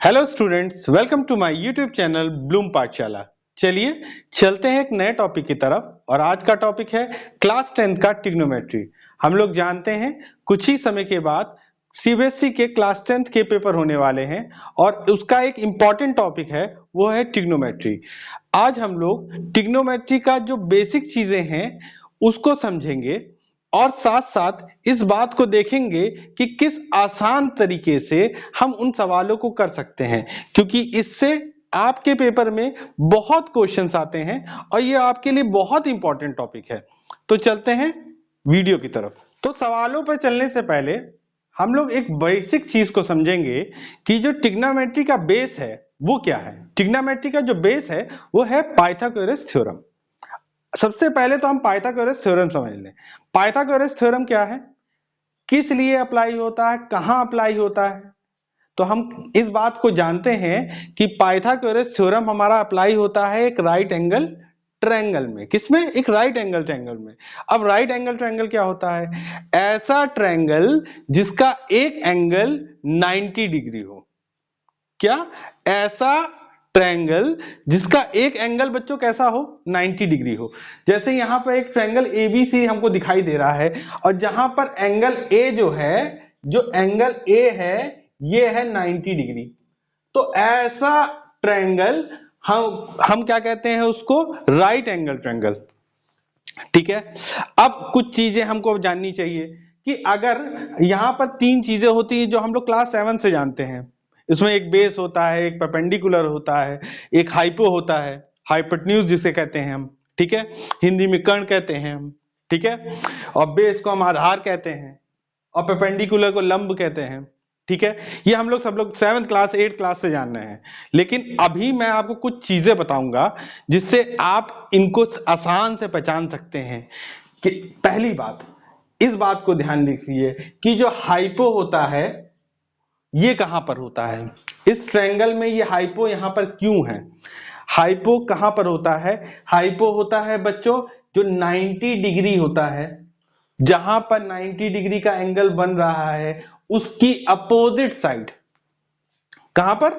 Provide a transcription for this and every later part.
Hello students, welcome to my YouTube channel Bloom Pathshala. चलिए चलते हैं एक नए टॉपिक की तरफ और आज का टॉपिक है क्लास 10th का ट्रिग्नोमेट्री। हम लोग जानते हैं कुछ ही समय के बाद सीबीएसई के क्लास 10th के पेपर होने वाले हैं और उसका एक इम्पॉर्टेंट टॉपिक है वो है ट्रिग्नोमेट्री। आज हम लोग ट्रिग्नोमेट्री का जो बेसिक चीजें हैं उसको समझेंगे और साथ साथ इस बात को देखेंगे कि किस आसान तरीके से हम उन सवालों को कर सकते हैं, क्योंकि इससे आपके पेपर में बहुत क्वेश्चंस आते हैं और ये आपके लिए बहुत इंपॉर्टेंट टॉपिक है। तो चलते हैं वीडियो की तरफ। तो सवालों पर चलने से पहले हम लोग एक बेसिक चीज को समझेंगे कि जो ट्रिग्नोमेट्री का बेस है वो क्या है। ट्रिग्नोमेट्री का जो बेस है वो है पाइथागोरस थ्योरम। सबसे पहले तो हम पाइथागोरस थ्योरम समझ लें। पाइथागोरस थ्योरम क्या है, किस लिए अप्लाई होता है, कहां अप्लाई होता है। तो हम इस बात को जानते हैं कि पाइथागोरस थ्योरम हमारा अप्लाई होता है एक राइट एंगल ट्रायंगल में। किसमें? एक राइट एंगल ट्रायंगल में। अब राइट एंगल ट्रायंगल क्या होता है? ऐसा ट्रायंगल जिसका एक एंगल 90 डिग्री हो। क्या? ऐसा ट्रायंगल जिसका एक एंगल बच्चों कैसा हो? 90 डिग्री हो। जैसे यहां पर एक ट्रायंगल एबीसी हमको दिखाई दे रहा है और जहां पर एंगल ए जो एंगल ए है ये है 90 डिग्री। तो ऐसा ट्रायंगल हम क्या कहते हैं उसको? Right angle triangle. ठीक है। अब कुछ चीजें हमको जाननी चाहिए कि अगर यहां पर तीन चीजें होती हैं जो हम लोग क्लास 7 से जानते हैं। इसमें एक बेस होता है, एक परपेंडिकुलर होता है, एक हाइपो होता है, हाइपोटेन्यूज जिसे कहते हैं हम। ठीक है, हिंदी में कर्ण कहते हैं हम। ठीक है, और बेस को हम आधार कहते हैं और परपेंडिकुलर को लंब कहते हैं। ठीक है, ये हम लोग सब लोग 7th क्लास 8th क्लास से जान रहे हैं। लेकिन अभी मैं आपको कुछ चीजें बताऊंगा जिससे आप इनको आसान से पहचान सकते हैं। कि पहली बात, इस बात को ध्यान रखिए कि जो हाइपो होता है ये कहां पर होता है। इस ट्रायंगल में ये हाइपो यहां पर क्यों है? हाइपो कहां पर होता है? हाइपो होता है बच्चों जो 90 डिग्री होता है। जहां पर 90 डिग्री का एंगल बन रहा है उसकी अपोजिट साइड। कहां पर?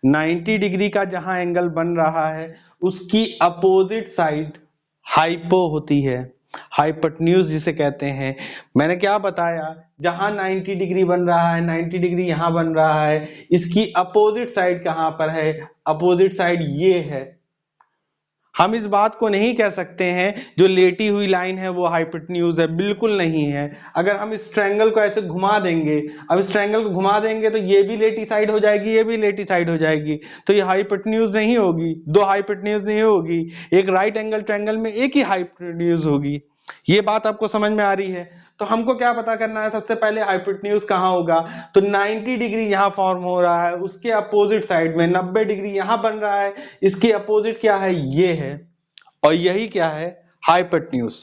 90 डिग्री का जहां एंगल बन रहा है उसकी अपोजिट साइड हाइपो होती है, हाइपोटेन्यूज जिसे कहते हैं। मैंने क्या बताया? जहां 90 डिग्री बन रहा है, 90 डिग्री यहां बन रहा है, इसकी अपोजिट साइड कहां पर है? अपोजिट साइड ये है। हम इस बात को नहीं कह सकते हैं जो लेटी हुई लाइन है वो हाइपोटेन्यूज है, बिल्कुल नहीं है। अगर हम इस ट्रायंगल को ऐसे घुमा देंगे, अब इस ट्रायंगल को घुमा देंगे तो ये भी लेटी साइड हो जाएगी, ये भी लेटी साइड हो जाएगी, तो ये हाइपोटेन्यूज नहीं होगी, दो हाइपोटेन्यूज नहीं होगी। एक राइट एंगल ट्रायंगल में एक ही हाइपोटेन्यूज होगी। ये बात आपको समझ में आ रही है? तो हमको क्या पता करना है? सबसे पहले हाइपोटेन्यूज कहां होगा? तो 90 डिग्री यहां फॉर्म हो रहा है, उसके अपोजिट साइड में 90 डिग्री यहां बन रहा है, इसके अपोजिट क्या है? ये है, और यही क्या है? हाइपोटेन्यूज।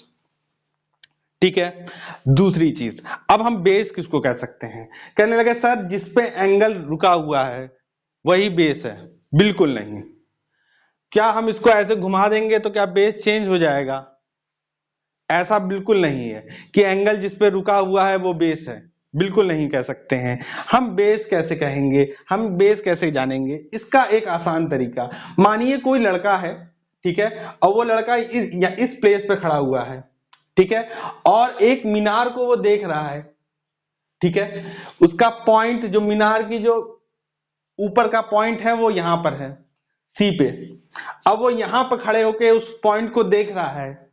ठीक है। दूसरी चीज, अब हम बेस किसको कह सकते हैं? कहने लगे सर जिसपे एंगल रुका हुआ है वही बेस है। बिल्कुल नहीं। क्या हम इसको ऐसे घुमा देंगे तो क्या बेस चेंज हो जाएगा? ऐसा बिल्कुल नहीं है कि एंगल जिस पे रुका हुआ है वो बेस है। बिल्कुल नहीं कह सकते हैं। हम बेस कैसे कहेंगे, हम बेस कैसे जानेंगे? इसका एक आसान तरीका, मानिए कोई लड़का है, ठीक है, और वो लड़का इस प्लेस पे खड़ा हुआ है, ठीक है, और एक मीनार को वो देख रहा है। ठीक है, उसका पॉइंट, जो मीनार की जो ऊपर का पॉइंट है वो यहां पर है, सी पे। अब वो यहां पर खड़े होके उस पॉइंट को देख रहा है।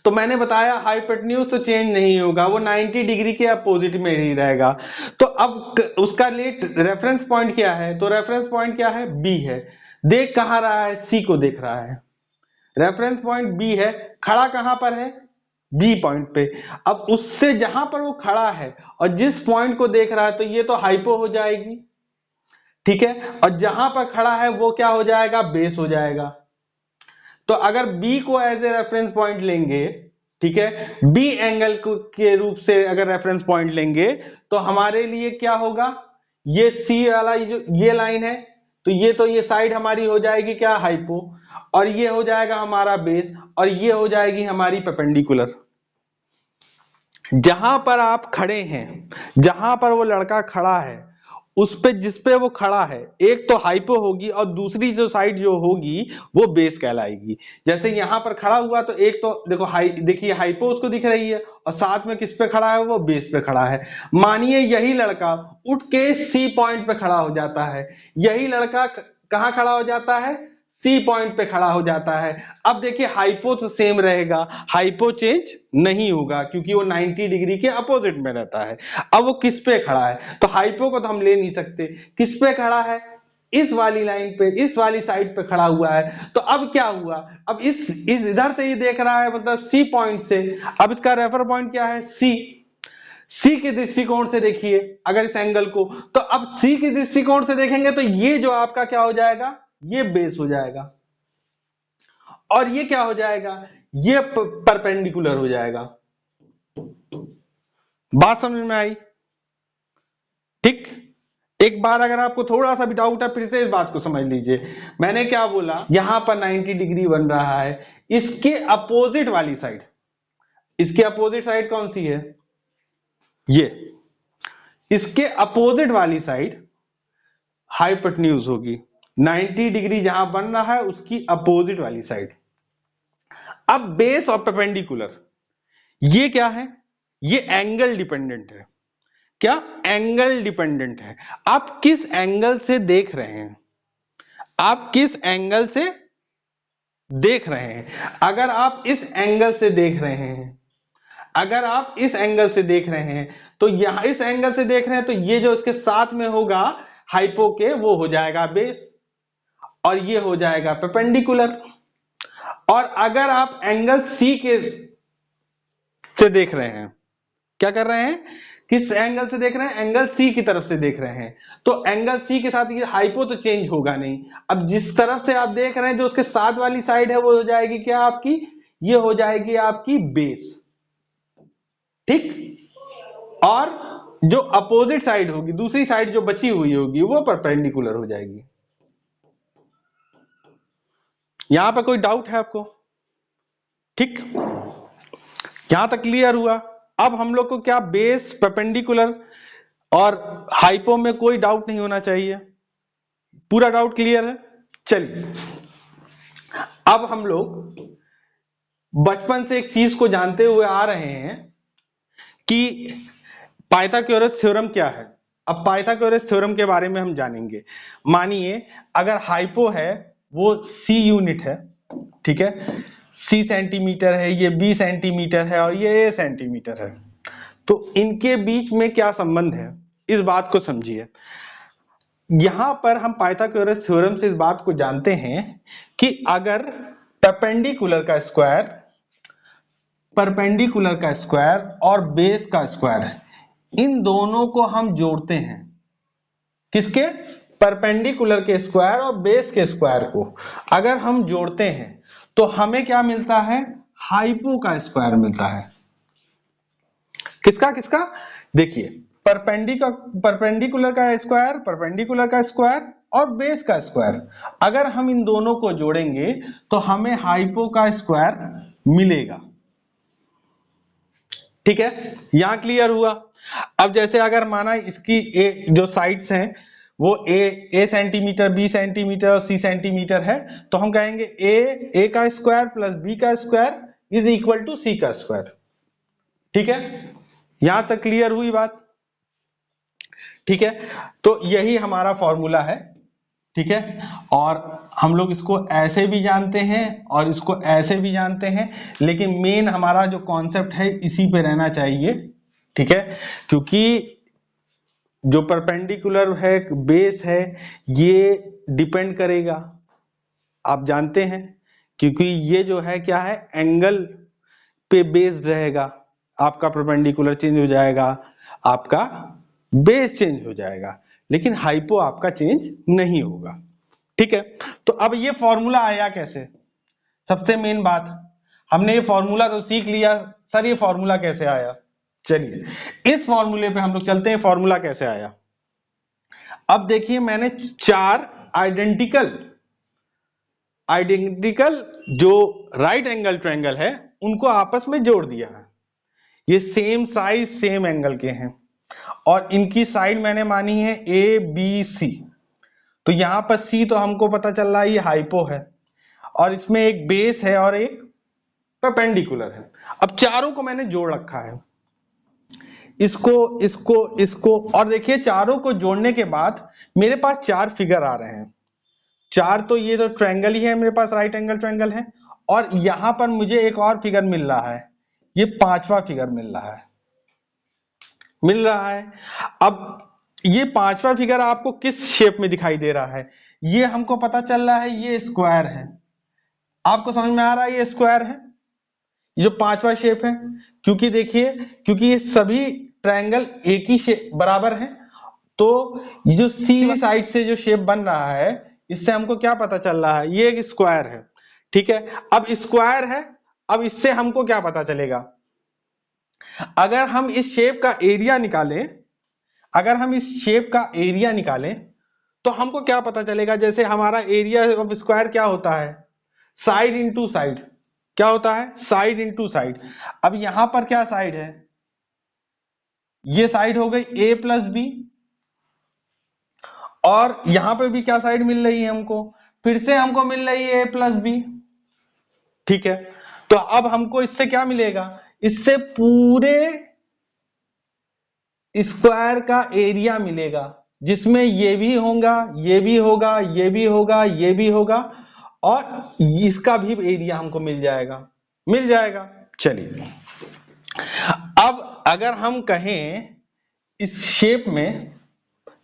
तो मैंने बताया हाइपोटेन्यूज तो चेंज नहीं होगा, वो 90 डिग्री के अपोजिट में ही रहेगा। तो अब उसका रेफरेंस पॉइंट क्या है? तो रेफरेंस पॉइंट क्या है? बी है। देख कहां रहा है? सी को देख रहा है। रेफरेंस पॉइंट बी है, खड़ा कहां पर है? बी पॉइंट पे। अब उससे जहां पर वो खड़ा है और जिस पॉइंट को देख रहा है तो ये तो हाइपो हो जाएगी, ठीक है, और जहां पर खड़ा है वो क्या हो जाएगा? बेस हो जाएगा। तो अगर बी को एज ए रेफरेंस पॉइंट लेंगे, ठीक है, बी एंगल के रूप से अगर रेफरेंस पॉइंट लेंगे तो हमारे लिए क्या होगा? ये सी वाला जो ये लाइन है, तो ये साइड हमारी हो जाएगी क्या? हाइपो। और ये हो जाएगा हमारा बेस, और ये हो जाएगी हमारी परपेंडिकुलर। जहां पर आप खड़े हैं, जहां पर वो लड़का खड़ा है उस पे जिस पे वो खड़ा है, एक तो हाइपो होगी और दूसरी जो साइड जो होगी वो बेस कहलाएगी। जैसे यहां पर खड़ा हुआ तो एक तो देखो देखिए हाइपो उसको दिख रही है और साथ में किस पे खड़ा है, वो बेस पे खड़ा है। मानिए यही लड़का उठ के सी पॉइंट पे खड़ा हो जाता है, यही लड़का कहां खड़ा हो जाता है, सी पॉइंट पे खड़ा हो जाता है। अब देखिए हाइपो तो सेम रहेगा, हाइपो चेंज नहीं होगा क्योंकि वो 90 डिग्री के अपोजिट में रहता है। अब वो किस पे खड़ा है, तो हाइपो को तो हम ले नहीं सकते, किस पे खड़ा है, इस वाली लाइन पे, इस वाली साइड पे खड़ा हुआ है। तो अब क्या हुआ, अब इस इधर से ये देख रहा है मतलब सी पॉइंट से, अब इसका रेफर पॉइंट क्या है, सी के दृष्टिकोण से देखिए अगर इस एंगल को, तो अब सी के दृष्टिकोण से देखेंगे तो ये जो आपका क्या हो जाएगा, ये बेस हो जाएगा और ये क्या हो जाएगा, ये परपेंडिकुलर हो जाएगा। बात समझ में आई? ठीक, एक बार अगर आपको थोड़ा सा भी डाउट है फिर से इस बात को समझ लीजिए। मैंने क्या बोला, यहां पर 90 डिग्री बन रहा है, इसके अपोजिट वाली साइड, इसके अपोजिट साइड कौन सी है, ये, इसके अपोजिट वाली साइड हाइपोटेन्यूज होगी। 90 डिग्री जहां बन रहा है उसकी अपोजिट वाली साइड। अब बेस और परपेंडिकुलर ये क्या है, ये एंगल डिपेंडेंट है। क्या, एंगल डिपेंडेंट है। आप किस एंगल से देख रहे हैं, आप किस एंगल से देख रहे हैं। अगर आप इस एंगल से देख रहे हैं, अगर आप इस एंगल से देख रहे हैं तो यहां इस एंगल से देख रहे हैं तो ये जो इसके साथ में होगा हाइपो के, वो हो जाएगा बेस और ये हो जाएगा परपेंडिकुलर। और अगर आप एंगल सी के से देख रहे हैं, क्या कर रहे हैं, किस एंगल से देख रहे हैं, एंगल सी की तरफ से देख रहे हैं, तो एंगल सी के साथ ये हाइपो तो चेंज होगा नहीं। अब जिस तरफ से आप देख रहे हैं जो उसके साथ वाली साइड है वो हो जाएगी क्या आपकी, ये हो जाएगी आपकी बेस। ठीक, और जो अपोजिट साइड होगी, दूसरी साइड जो बची हुई होगी वो परपेंडिकुलर हो जाएगी। यहां पर कोई डाउट है आपको? ठीक, यहां तक क्लियर हुआ। अब हम लोग को क्या, बेस, परपेंडिकुलर और हाइपो में कोई डाउट नहीं होना चाहिए, पूरा डाउट क्लियर है। चलिए अब हम लोग बचपन से एक चीज को जानते हुए आ रहे हैं कि पाइथागोरस थ्योरम क्या है। अब पाइथागोरस थ्योरम के बारे में हम जानेंगे। मानिए अगर हाइपो है वो सी यूनिट है, ठीक है, सी सेंटीमीटर है, ये बी सेंटीमीटर है और ये ए सेंटीमीटर है, तो इनके बीच में क्या संबंध है, इस बात को समझिए। यहां पर हम पाइथागोरस थ्योरम से इस बात को जानते हैं कि अगर परपेंडिकुलर का स्क्वायर और बेस का स्क्वायर, इन दोनों को हम जोड़ते हैं, किसके, परपेंडिकुलर के स्क्वायर और बेस के स्क्वायर को अगर हम जोड़ते हैं तो हमें क्या मिलता है, हाइपो का स्क्वायर मिलता है। किसका किसका, देखिए परपेंडिकुलर का स्क्वायर और बेस का स्क्वायर, अगर हम इन दोनों को जोड़ेंगे तो हमें हाइपो का स्क्वायर मिलेगा। ठीक है, यहां क्लियर हुआ। अब जैसे अगर माना इसकी जो साइड्स हैं वो ए सेंटीमीटर, बी सेंटीमीटर और सी सेंटीमीटर है, तो हम कहेंगे ए का स्क्वायर प्लस बी का स्क्वायर इज इक्वल टू सी का स्क्वायर। ठीक है, यहां तक क्लियर हुई बात? ठीक है, तो यही हमारा फॉर्मूला है। ठीक है, और हम लोग इसको ऐसे भी जानते हैं और इसको ऐसे भी जानते हैं, लेकिन मेन हमारा जो कॉन्सेप्ट है इसी पे रहना चाहिए। ठीक है, क्योंकि जो परपेंडिकुलर है, बेस है, ये डिपेंड करेगा, आप जानते हैं, क्योंकि ये जो है क्या है, एंगल पे बेस्ड रहेगा। आपका परपेंडिकुलर चेंज हो जाएगा, आपका बेस चेंज हो जाएगा, लेकिन हाइपो आपका चेंज नहीं होगा। ठीक है, तो अब ये फॉर्मूला आया कैसे, सबसे मेन बात, हमने ये फॉर्मूला तो सीख लिया, सर ये फॉर्मूला कैसे आया। चलिए इस फॉर्मूले पे हम लोग चलते हैं, फॉर्मूला कैसे आया। अब देखिए मैंने चार आइडेंटिकल जो राइट एंगल ट्रायंगल है उनको आपस में जोड़ दिया है, ये सेम साइज सेम एंगल के हैं और इनकी साइड मैंने मानी है ए बी सी। तो यहां पर सी तो हमको पता चल रहा है ये हाइपो है, और इसमें एक बेस है और एक परपेंडिकुलर है। अब चारों को मैंने जोड़ रखा है, इसको इसको इसको, और देखिए चारों को जोड़ने के बाद मेरे पास चार फिगर आ रहे हैं। चार तो ये तो ट्रायंगल ही है मेरे पास, राइट एंगल ट्रायंगल है, और यहां पर मुझे एक और फिगर मिल रहा है, ये पांचवा फिगर मिल रहा है। अब ये पांचवा फिगर आपको किस शेप में दिखाई दे रहा है? ये हमको पता चल रहा है ये स्क्वायर है। आपको समझ में आ रहा है ये स्क्वायर है, ये जो पांचवा शेप है, क्योंकि देखिए, क्योंकि ये सभी ट्रायंगल एक ही शेप बराबर है, तो ये जो सी साइड से जो शेप बन रहा है, इससे हमको क्या पता चल रहा है, ये एक स्क्वायर है। ठीक है, अब स्क्वायर है, अब इससे हमको क्या पता चलेगा? अगर हम इस शेप का एरिया निकालें, अगर हम इस शेप का एरिया निकालें तो हमको क्या पता चलेगा? जैसे हमारा एरिया ऑफ स्क्वायर क्या होता है? Side into side. क्या होता है? Side into side. अब यहां पर क्या साइड है? ये साइड हो गई a प्लस बी, और यहां पर भी क्या साइड मिल रही है हमको? फिर से हमको मिल रही है a प्लस बी। ठीक है, तो अब हमको इससे क्या मिलेगा? इससे पूरे स्क्वायर का एरिया मिलेगा, जिसमें ये भी होगा, ये भी होगा, ये भी होगा, ये भी होगा, और इसका भी एरिया हमको मिल जाएगा। चलिए, अब अगर हम कहें इस शेप में,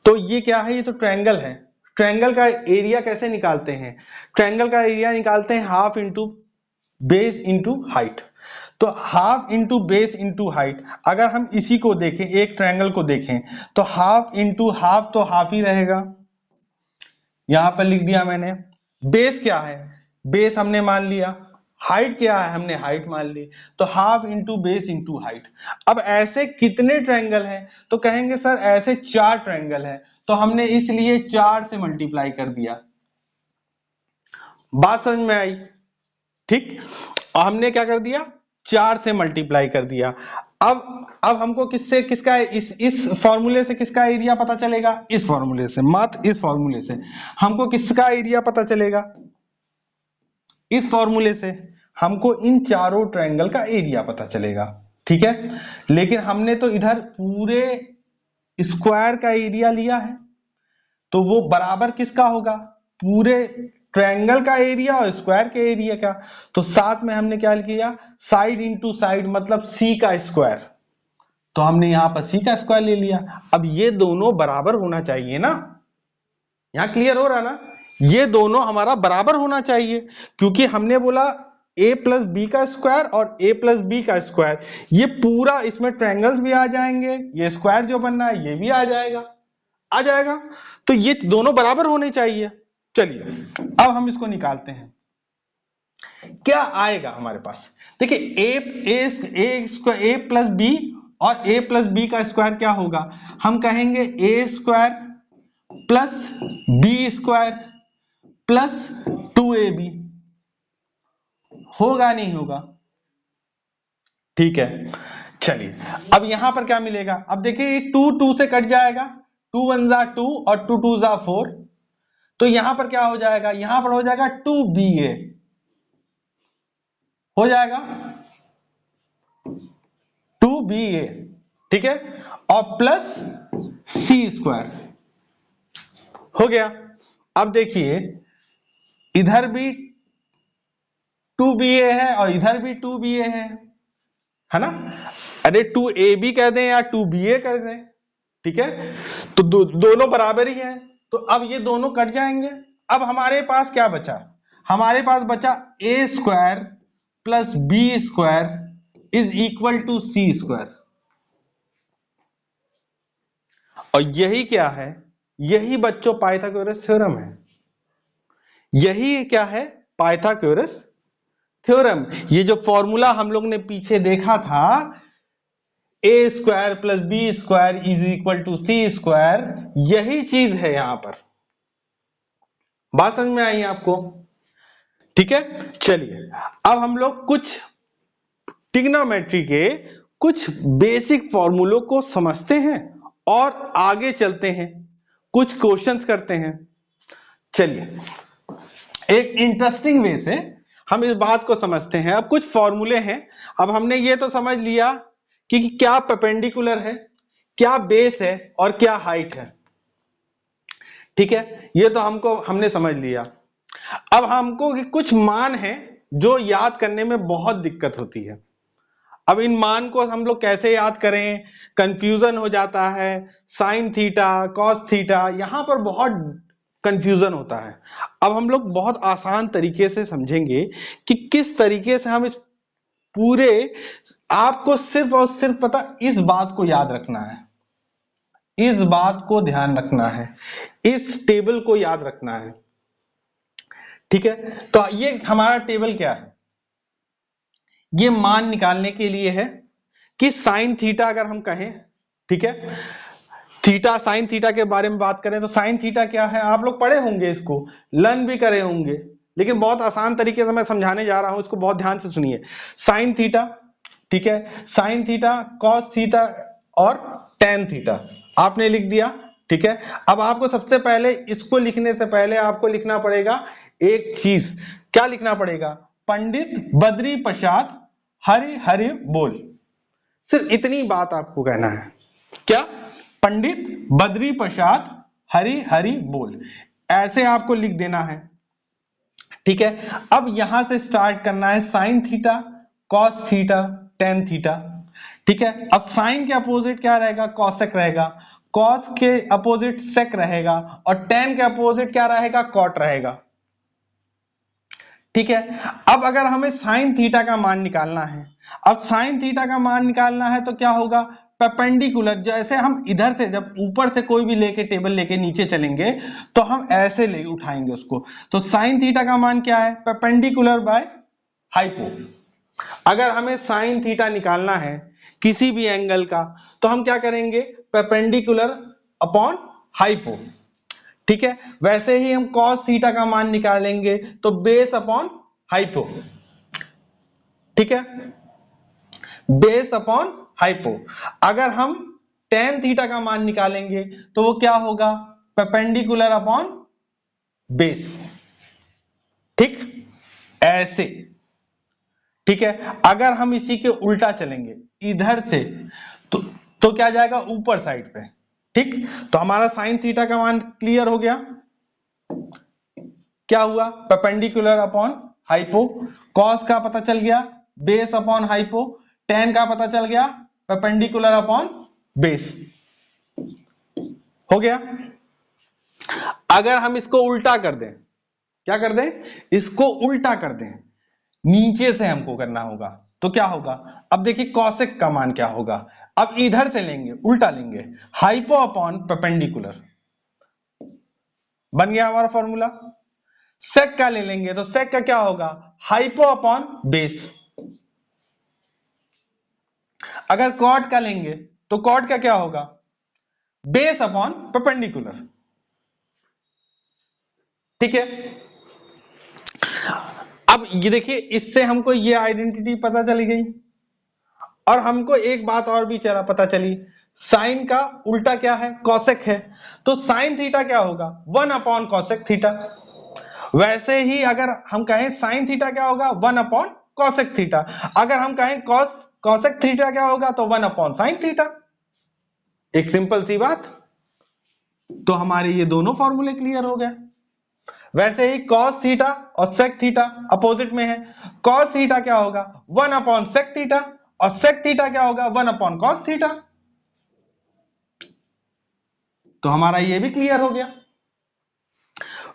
तो ये क्या है? ये तो ट्रायंगल है। ट्रायंगल का एरिया कैसे निकालते हैं? ट्रायंगल का एरिया निकालते हैं half into base into height. तो half into base into height, अगर हम इसी को देखें, एक ट्रायंगल को देखें, तो हाफ इंटू हाफ तो हाफ ही रहेगा, यहां पर लिख दिया मैंने। बेस क्या है? बेस हमने मान लिया। हाइट क्या है? हमने हाइट मान ली। तो half into base into height. अब ऐसे कितने ट्रायंगल हैं? तो कहेंगे सर ऐसे चार ट्रायंगल हैं, तो हमने इसलिए 4 से मल्टीप्लाई कर दिया। बात समझ में आई? ठीक, और हमने क्या कर दिया? 4 से मल्टीप्लाई कर दिया। अब हमको किससे किसका इस फॉर्मूले से किसका एरिया पता चलेगा? इस फॉर्मूले से, मात्र इस फॉर्मूले से हमको किसका एरिया पता चलेगा? इस फॉर्मूले से हमको इन चारों ट्रायंगल का एरिया पता चलेगा। ठीक है, लेकिन हमने तो इधर पूरे स्क्वायर का एरिया लिया है, तो वो बराबर किसका होगा? पूरे ट्रायंगल का एरिया और स्क्वायर के एरिया का। तो साथ में हमने क्या किया? साइड इंटू साइड, मतलब सी का स्क्वायर। तो हमने यहां पर सी का स्क्वायर ले लिया। अब ये दोनों बराबर होना चाहिए ना, यहां क्लियर हो रहा ना? ये दोनों हमारा बराबर होना चाहिए, क्योंकि हमने बोला a प्लस बी का स्क्वायर और a प्लस बी का स्क्वायर, ये पूरा, इसमें ट्रायंगल्स भी आ जाएंगे, ये स्क्वायर जो बनना है ये भी आ जाएगा, तो ये दोनों बराबर होने चाहिए। चलिए, अब हम इसको निकालते हैं, क्या आएगा हमारे पास? देखिए ए प्लस बी और a प्लस बी का स्क्वायर क्या होगा? हम कहेंगे A square plus B square plus 2ab। होगा नहीं होगा? ठीक है, चलिए, अब यहां पर क्या मिलेगा? अब देखिए 2 से कट जाएगा, 2 1 जा 2 और 2 2 जा 4, तो यहां पर क्या हो जाएगा? यहां पर हो जाएगा 2ba, हो जाएगा 2ba। ठीक है, और प्लस सी स्क्वायर हो गया। अब देखिए इधर भी 2ba है और इधर भी 2ba है ना? अरे 2ab कह दें या 2ba कर दें, ठीक है, तो दोनों बराबर ही है, तो अब ये दोनों कट जाएंगे। अब हमारे पास क्या बचा? हमारे पास बचा a square plus B square is equal to C square. और यही क्या है? यही बच्चों पाइथागोरस थ्योरम है। यही क्या है? Pythagoras theorem. ये जो फॉर्मूला हम लोग ने पीछे देखा था, A square plus B square is equal to C square, यही चीज है यहां पर। बात समझ में आई आपको? ठीक है, चलिए, अब हम लोग कुछ ट्रिग्नोमेट्री के कुछ बेसिक फॉर्मूलों को समझते हैं और आगे चलते हैं, कुछ क्वेश्चंस करते हैं। चलिए एक इंटरेस्टिंग वे से हम इस बात को समझते हैं। अब कुछ फॉर्मूले हैं। अब हमने ये तो समझ लिया कि क्या परपेंडिकुलर है, क्या बेस है और क्या हाइट है। ठीक है, ये तो हमने समझ लिया। अब हमको कुछ मान हैं जो याद करने में बहुत दिक्कत होती है। अब इन मान को हम लोग कैसे याद करें, कंफ्यूजन हो जाता है। साइन थीटा, कॉस थीटा, यहां पर बहुत कंफ्यूजन होता है। अब हम लोग बहुत आसान तरीके से समझेंगे कि किस तरीके से हम इस पूरे, आपको सिर्फ और सिर्फ पता इस बात को याद रखना है, इस बात को ध्यान रखना है, इस टेबल को याद रखना है। ठीक है, तो ये हमारा टेबल क्या है, ये मान निकालने के लिए है कि साइन थीटा अगर हम कहें, ठीक है, थीटा साइन थीटा के बारे में बात करें तो साइन थीटा क्या है, आप लोग पढ़े होंगे, इसको लर्न भी करे होंगे, लेकिन बहुत आसान तरीके से मैं समझाने जा रहा हूं, इसको बहुत ध्यान से सुनिए। साइन थीटा, ठीक है, साइन थीटा, कॉस थीटा और टेन थीटा आपने लिख दिया। ठीक है, अब आपको सबसे पहले इसको लिखने से पहले आपको लिखना पड़ेगा एक चीज। क्या लिखना पड़ेगा, पंडित बद्री प्रसाद हरि हरि बोल। सिर्फ इतनी बात आपको कहना है, क्या, पंडित बद्री प्रसाद हरि हरि बोल, ऐसे आपको लिख देना है। ठीक है, अब यहां से स्टार्ट करना है sine theta, cos theta, tan theta. ठीक है, अब साइन के अपोजिट क्या रहेगा, कॉसेक रहेगा, कॉस के अपोजिट सेक रहेगा और टेन के अपोजिट क्या रहेगा, कॉट रहेगा। ठीक है, अब अगर हमें साइन थीटा का मान निकालना है, अब साइन थीटा का मान निकालना है तो क्या होगा, परपेंडिकुलर, जैसे हम इधर से जब ऊपर से कोई भी लेके टेबल लेके नीचे चलेंगे तो हम ऐसे ले उठाएंगे उसको, तो साइन थीटा का मान क्या है, परपेंडिकुलर बाय हाइपो। अगर हमें साइन थीटा निकालना है किसी भी एंगल का तो हम क्या करेंगे, परपेंडिकुलर अपॉन हाइपो। ठीक है, वैसे ही हम cos थीटा का मान निकालेंगे तो बेस अपॉन हाइपो। ठीक है, बेस अपॉन हाइपो। अगर हम tan थीटा का मान निकालेंगे तो वो क्या होगा, परपेंडिकुलर अपॉन बेस। ठीक, ऐसे। ठीक है, अगर हम इसी के उल्टा चलेंगे इधर से तो क्या जाएगा, ऊपर साइड पे। ठीक, तो हमारा साइन थीटा का मान क्लियर हो गया, क्या हुआ, परपेंडिकुलर अपॉन हाइपो। कॉस का पता चल गया, बेस अपॉन हाइपो। टेन का पता चल गया, परपेंडिकुलर अपॉन बेस। हो गया। अगर हम इसको उल्टा कर दें, क्या कर दें, इसको उल्टा कर दें, नीचे से हमको करना होगा तो क्या होगा, अब देखिए कॉसेक का मान क्या होगा, अब इधर से लेंगे, उल्टा लेंगे, हाइपो अपॉन परपेंडिकुलर, बन गया हमारा फॉर्मूला। सेक का ले लेंगे तो सेक का क्या होगा, हाइपो अपॉन बेस। अगर कॉट का लेंगे तो कॉट का क्या होगा, बेस अपॉन परपेंडिकुलर। ठीक है, अब ये देखिए, इससे हमको ये आइडेंटिटी पता चली गई और हमको एक बात और भी चला पता चली, साइन का उल्टा क्या है, कॉसेक है, तो साइन थीटा क्या होगा, 1 अपॉन कॉसेक थीटा। वैसे ही अगर हम कहें साइन थीटा क्या होगा, 1 अपॉन कॉसेक थीटा। अगर हम कहें कॉसेक थीटा क्या होगा तो 1 अपॉन साइन थीटा। एक सिंपल सी बात, तो हमारे ये दोनों फॉर्मूले क्लियर हो गए। वैसे ही कॉस थीटा और सेक थीटा अपोजिट में है, कॉस थीटा क्या होगा, 1 अपॉन सेक थीटा और सेक थीटा क्या होगा, 1 अपॉन कॉस थीटा। तो हमारा ये भी क्लियर हो गया।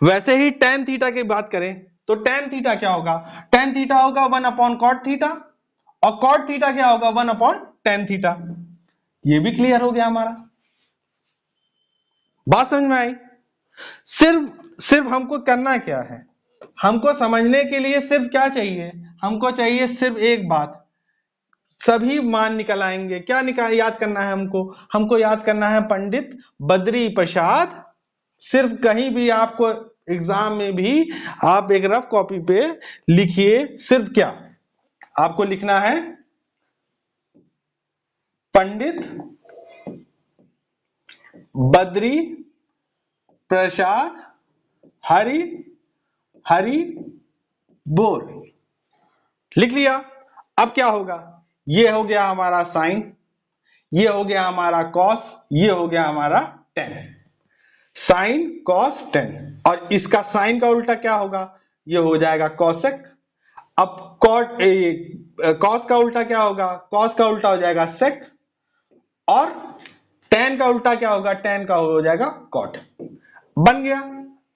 वैसे ही टेन थीटा की बात करें तो टेन थीटा क्या होगा, टेन थीटा होगा 1 अपॉन कॉट थीटा और कॉट थीटा क्या होगा, 1 अपॉन टेन थीटा। ये भी क्लियर हो गया हमारा। बात समझ में आई। सिर्फ हमको करना क्या है, हमको समझने के लिए सिर्फ क्या चाहिए, हमको चाहिए सिर्फ एक बात, सभी मान निकल आएंगे। क्या निकाल याद करना है हमको याद करना है पंडित बद्री प्रसाद। सिर्फ कहीं भी आपको एग्जाम में भी आप एक रफ कॉपी पे लिखिए, सिर्फ क्या आपको लिखना है, पंडित बद्री प्रसाद हरि हरि बोल। लिख लिया। अब क्या होगा, ये हो गया हमारा साइन, ये हो गया हमारा कॉस, ये हो गया हमारा टेन। साइन कॉस टेन, और इसका साइन का उल्टा क्या होगा, ये हो जाएगा कॉसेक। अब कॉस का उल्टा क्या होगा, कॉस का उल्टा हो जाएगा सेक, और टेन का उल्टा क्या होगा, टेन का हो जाएगा कॉट। बन गया।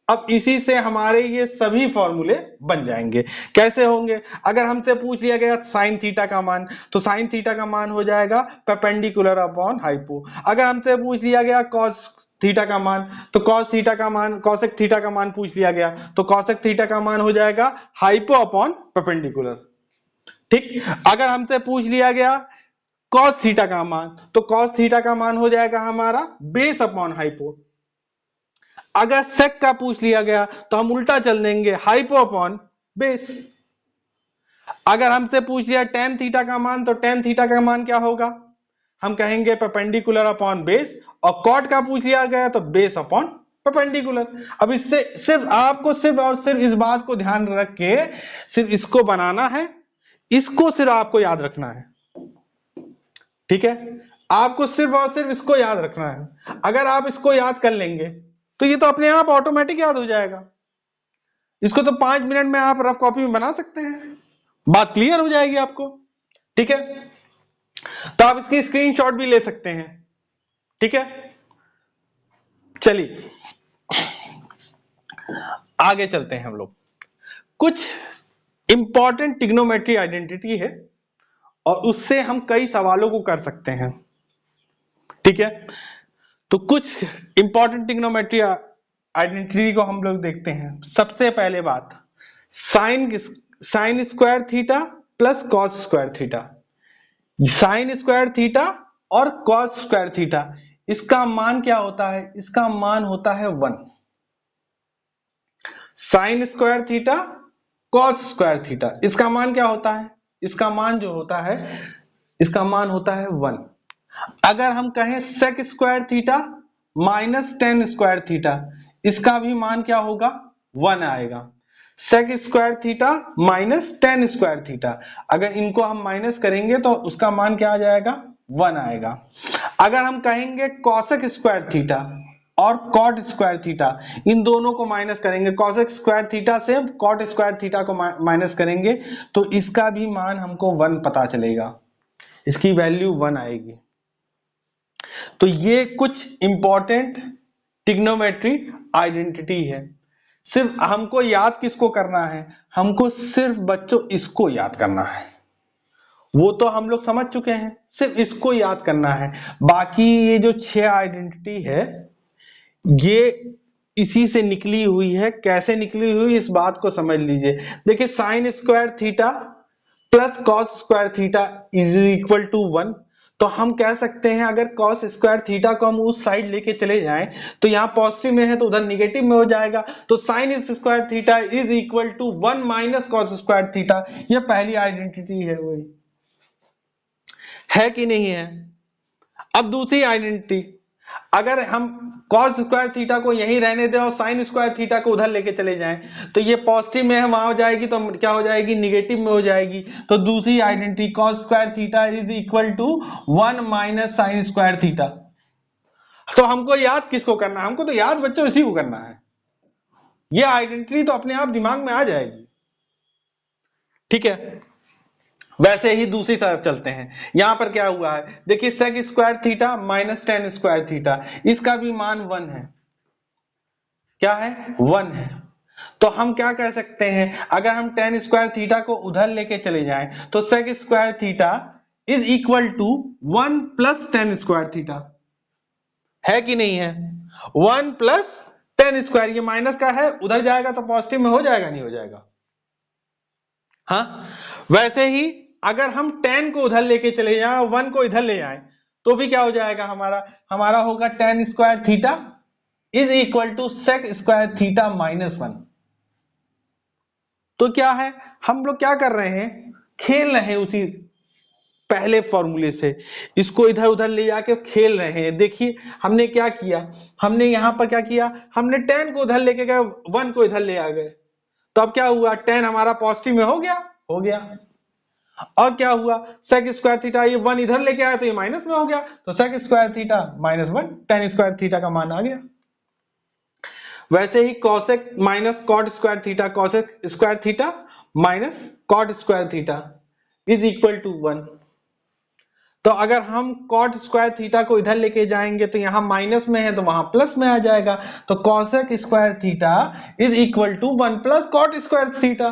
अब इसी से हमारे ये सभी फॉर्मूले बन जाएंगे। कैसे होंगे, अगर हमसे पूछ लिया गया साइन थीटा का मान, तो साइन थीटा का मान हो जाएगा परपेंडिकुलर अपॉन हाइपो। अगर हमसे पूछ लिया गया कॉस थीटा का मान, तो कॉस थीटा का मान, कॉसेक थीटा का मान पूछ लिया गया, तो कॉसेक थीटा का मान हो जाएगा हाइपो अपॉन परपेंडिकुलर। ठीक। अगर हमसे पूछ लिया गया कॉस थीटा का मान, तो कॉस थीटा का मान हो जाएगा हमारा बेस अपॉन हाइपो। अगर सेक का पूछ लिया गया तो हम उल्टा चल देंगे, हाइपो अपॉन बेस। अगर हमसे पूछ लिया टेन थीटा का मान, तो टेन थीटा का मान क्या होगा, हम कहेंगे परपेंडिकुलर अपॉन बेस। और कॉट का पूछ लिया गया तो बेस अपॉन परपेंडिकुलर। अब इससे सिर्फ आपको सिर्फ और सिर्फ इस बात को ध्यान रख के सिर्फ इसको बनाना है, इसको सिर्फ आपको याद रखना है। ठीक है, आपको सिर्फ और सिर्फ इसको याद रखना है। अगर आप इसको याद कर लेंगे तो ये तो अपने आप ऑटोमेटिक याद हो जाएगा। इसको तो 5 मिनट में आप रफ कॉपी में बना सकते हैं, बात क्लियर हो जाएगी आपको। ठीक है, तो आप इसकी स्क्रीनशॉट भी ले सकते हैं। ठीक है, चलिए आगे चलते हैं हम लोग। कुछ इंपॉर्टेंट ट्रिग्नोमेट्री आइडेंटिटी है और उससे हम कई सवालों को कर सकते हैं। ठीक है, तो कुछ इंपॉर्टेंट ट्रिग्नोमेट्री आइडेंटिटी को हम लोग देखते हैं। सबसे पहले बात, sign square theta plus cos square theta. Sign square theta और कॉस स्क्वायर थीटा, इसका मान क्या होता है, इसका मान होता है 1। Sign square theta cos square theta, इसका मान क्या होता है, इसका मान जो होता है, इसका मान होता है 1। अगर हम कहें sec square theta minus tan square theta, इसका भी मान क्या होगा, 1 आएगा। Sec square theta minus tan square theta, अगर इनको हम माइनस करेंगे तो उसका मान क्या आ जाएगा, 1 आएगा। अगर हम कहेंगे कॉसेक स्क्वायर थीटा और कॉट स्क्वायर थीटा, इन दोनों को माइनस करेंगे, कॉसेक स्क्वायर थीटा से कॉट स्क्वायर थीटा को माइनस करेंगे, तो इसका भी मान हमको 1 पता चलेगा, इसकी वैल्यू 1 आएगी। तो ये कुछ इंपॉर्टेंट ट्रिग्नोमेट्री आइडेंटिटी है। सिर्फ हमको याद किसको करना है, हमको सिर्फ बच्चों इसको याद करना है। वो तो हम लोग समझ चुके हैं, सिर्फ इसको याद करना है। बाकी ये जो 6 आइडेंटिटी है ये इसी से निकली हुई है। कैसे निकली हुई इस बात को समझ लीजिए। देखिए sine square theta plus cos square theta is equal to 1, तो हम कह सकते हैं अगर कॉस स्क्वायर थीटा को हम उस साइड लेके चले जाएं तो यहाँ पॉजिटिव में है तो उधर निगेटिव में हो जाएगा, तो sine square theta is equal to 1 minus cos square theta. ये पहली आइडेंटिटी है, वही है कि नहीं है। अब दूसरी आइडेंटिटी, अगर हम कॉस स्क्वायर थीटा को यहीं रहने दें और साइन स्क्वायर थीटा को उधर लेके चले जाएं, तो ये पॉजिटिव में है वहां हो जाएगी तो क्या हो जाएगी, निगेटिव में हो जाएगी। तो दूसरी identity cos square theta is equal to 1 minus sine square theta. तो हमको याद किसको करना है, हमको तो याद बच्चों इसी को करना है। ये आइडेंटिटी तो अपने आप दिमाग में आ जाएगी। ठीक है, वैसे ही दूसरी तरफ चलते हैं। यहां पर क्या हुआ है, देखिए sec square theta minus tan square theta, इसका भी मान 1 है। क्या है, 1 है। तो हम क्या कर सकते हैं, अगर हम टेन स्क्वायर थीटा को उधर लेके चले जाएं तो sec square theta is equal to 1 plus tan square theta, है कि नहीं है। 1 प्लस टेन स्क्वायर, ये माइनस का है, उधर जाएगा तो पॉजिटिव में हो जाएगा, नहीं हो जाएगा। हाँ, वैसे ही अगर हम 10 को उधर लेके चले जाएं, 1 को इधर ले आए, तो भी क्या हो जाएगा, हमारा होगा tan square theta is equal to sec square theta minus 1। तो क्या है, हम लोग क्या कर रहे हैं, खेल रहे हैं उसी पहले फॉर्मूले से। इसको इधर उधर ले जाके खेल रहे हैं। देखिए हमने क्या किया, हमने यहां पर क्या किया, हमने 10 को उधर लेके गए, 1 को इधर ले आ गए, तो अब क्या हुआ, 10 हमारा पॉजिटिव में हो गया। और क्या हुआ, सेक स्क्वायर थीटा, ये 1 इधर लेके आया तो ये माइनस में हो गया, तो sec square theta -1, tan square theta का मान आ गया। वैसे ही cosec minus cot square theta, cosec square theta minus cot square theta is equal to 1। तो अगर हम कॉट स्क्वायर थीटा को इधर लेके जाएंगे तो यहां माइनस में है तो वहां प्लस में आ जाएगा, तो cosec square theta is equal to 1 plus cot square theta.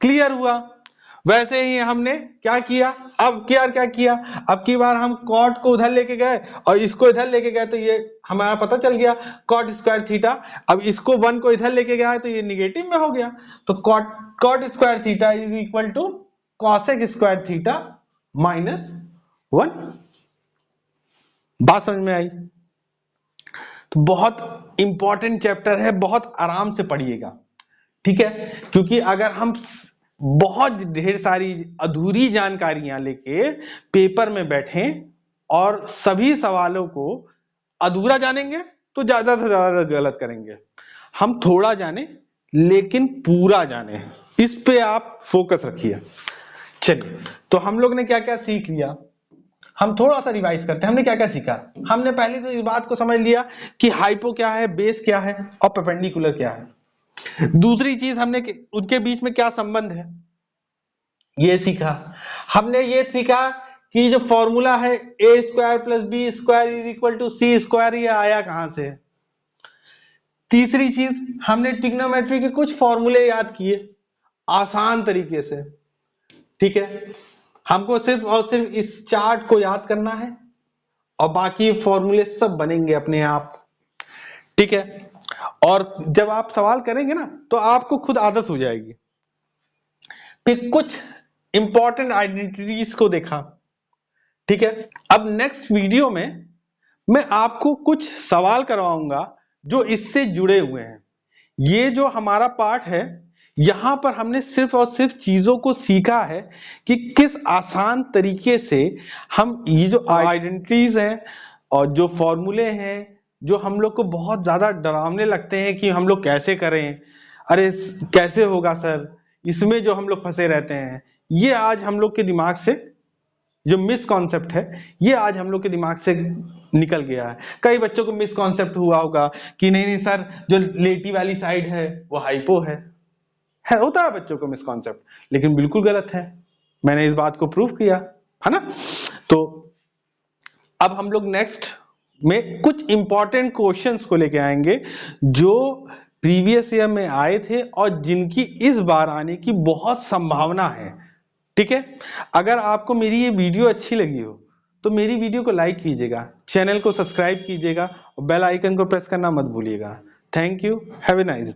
Clear हुआ। वैसे ही हमने क्या किया, अब क्या किया, अब की बार हम कॉट को उधर लेके गए और इसको इधर लेके गए, तो ये हमारा पता चल गया कॉट स्क्वायर थीटा। अब इसको 1 को इधर लेके गया है तो ये निगेटिव में हो गया, तो cot square theta is equal to cosec square theta -1। बात समझ में आई। तो बहुत इंपॉर्टेंट चैप्टर है, बहुत आराम से पढ़िएगा, ठीक है, क्योंकि अगर हम बहुत ढेर सारी अधूरी जानकारियां लेके पेपर में बैठे और सभी सवालों को अधूरा जानेंगे तो ज्यादा से ज्यादा गलत करेंगे। हम थोड़ा जाने लेकिन पूरा जाने, इस पे आप फोकस रखिए। चलिए, तो हम लोग ने क्या क्या सीख लिया, हम थोड़ा सा रिवाइज करते हैं। हमने क्या क्या सीखा, हमने पहले तो इस बात को समझ लिया कि हाइपो क्या है, बेस क्या है और परपेंडिकुलर क्या है। दूसरी चीज हमने उनके बीच में क्या संबंध है ये सीखा। हमने ये सीखा कि जो फॉर्मूला है A square plus B square is equal to C square, ये आया कहां से। तीसरी चीज हमने ट्रिग्नोमेट्री के कुछ फॉर्मूले याद किए आसान तरीके से, ठीक है। हमको सिर्फ और सिर्फ इस चार्ट को याद करना है और बाकी फॉर्मूले सब बनेंगे अपने आप, ठीक है। और जब आप सवाल करेंगे ना तो आपको खुद आदत हो जाएगी। फिर कुछ इंपॉर्टेंट आइडेंटिटीज को देखा, ठीक है। अब नेक्स्ट वीडियो में मैं आपको कुछ सवाल करवाऊंगा जो इससे जुड़े हुए हैं। ये जो हमारा पार्ट है, यहां पर हमने सिर्फ और सिर्फ चीजों को सीखा है कि किस आसान तरीके से हम ये जो आइडेंटिटीज हैं और जो फॉर्मूले हैं जो हम लोग को बहुत ज्यादा डरावने लगते हैं कि हम लोग कैसे करें, अरे कैसे होगा सर, इसमें जो हम लोग फंसे रहते हैं, ये आज हम लोग के दिमाग से जो मिसकॉन्सेप्ट है ये आज हम लोग के दिमाग से निकल गया है। कई बच्चों को मिसकॉन्सेप्ट हुआ होगा कि नहीं सर, जो लेटी वाली साइड है वो हाइपो है होता है बच्चों को मिसकॉन्सेप्ट, लेकिन बिल्कुल गलत है। मैंने इस बात को प्रूव किया है ना। तो अब हम लोग नेक्स्ट में कुछ इंपॉर्टेंट क्वेश्चंस को लेके आएंगे जो प्रीवियस ईयर में आए थे और जिनकी इस बार आने की बहुत संभावना है, ठीक है। अगर आपको मेरी ये वीडियो अच्छी लगी हो तो मेरी वीडियो को लाइक कीजिएगा, चैनल को सब्सक्राइब कीजिएगा और बेल आइकन को प्रेस करना मत भूलिएगा। Thank you, have a nice day.